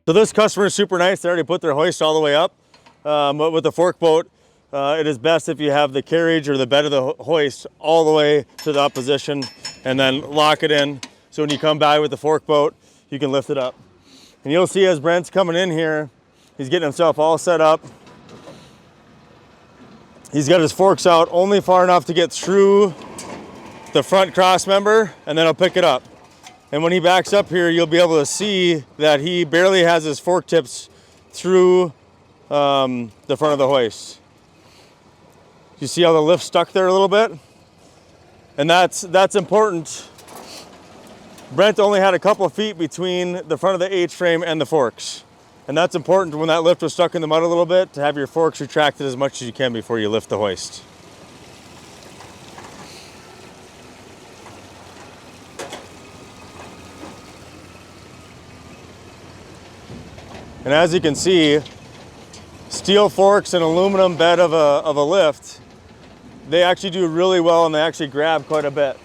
So this customer is super nice. They already put their hoist all the way up. But with the fork boat, it is best if you have the carriage or the bed of the hoist all the way to the up position and then lock it in. So when you come by with the fork boat, you can lift it up. And you'll see as Brent's coming in here, he's getting himself all set up. He's got his forks out only far enough to get through the front cross member, and then he'll pick it up. And when he backs up here, you'll be able to see that he barely has his fork tips through the front of the hoist. You see how the lift's stuck there a little bit? And that's important. Brent only had a couple of feet between the front of the H-frame and the forks. And that's important when that lift was stuck in the mud a little bit, to have your forks retracted as much as you can before you lift the hoist. And as you can see, steel forks and aluminum bed of a lift, they actually do really well and they actually grab quite a bit.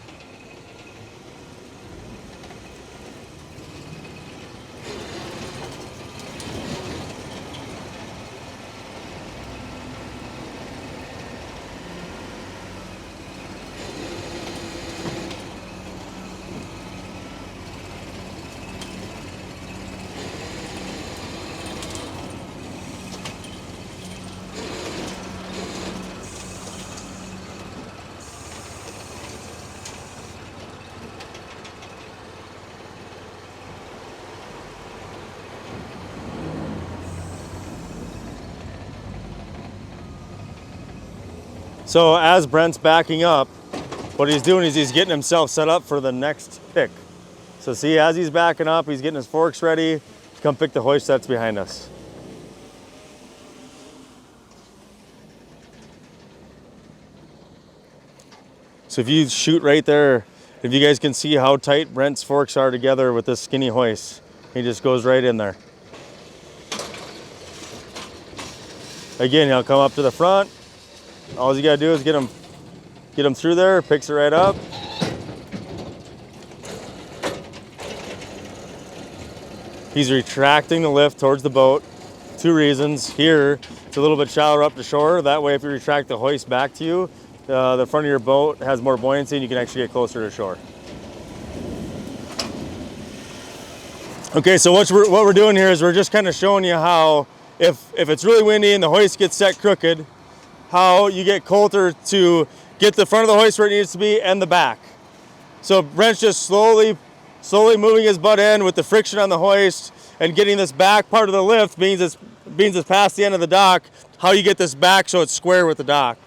So as Brent's backing up, what he's doing is he's getting himself set up for the next pick. So see, as he's backing up, he's getting his forks ready to come pick the hoist that's behind us. So if you shoot right there, if you guys can see how tight Brent's forks are together with this skinny hoist, he just goes right in there. Again, he'll come up to the front. All you gotta do is get him through there, picks it right up. He's retracting the lift towards the boat. Two reasons. Here, it's a little bit shallower up to shore. That way, if you retract the hoist back to you, the front of your boat has more buoyancy and you can actually get closer to shore. Okay, so what we're doing here is we're just kind of showing you how, if it's really windy and the hoist gets set crooked, how you get Coulter to get the front of the hoist where it needs to be and the back. So Brent's just slowly moving his butt in with the friction on the hoist and getting this back part of the lift means it's past the end of the dock. How you get this back so it's square with the dock.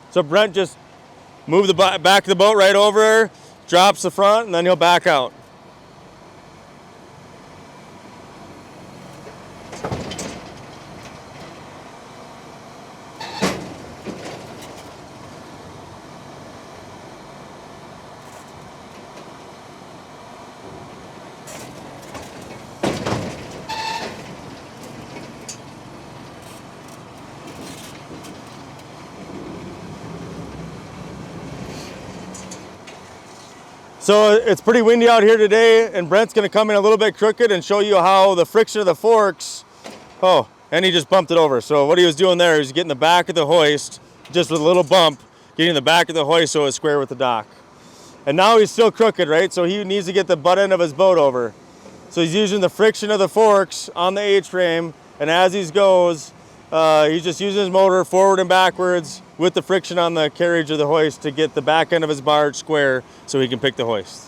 So Brent just moves the back of the boat right over, drops the front, and then he'll back out. So it's pretty windy out here today, and Brent's gonna come in a little bit crooked and show you how the friction of the forks, oh, and he just bumped it over. So what he was doing there is getting the back of the hoist, just with a little bump, getting the back of the hoist so it's square with the dock. And now he's still crooked, right? So he needs to get the butt end of his boat over. So he's using the friction of the forks on the H-frame, and as he goes, he's just using his motor forward and backwards with the friction on the carriage of the hoist to get the back end of his barge square so he can pick the hoist.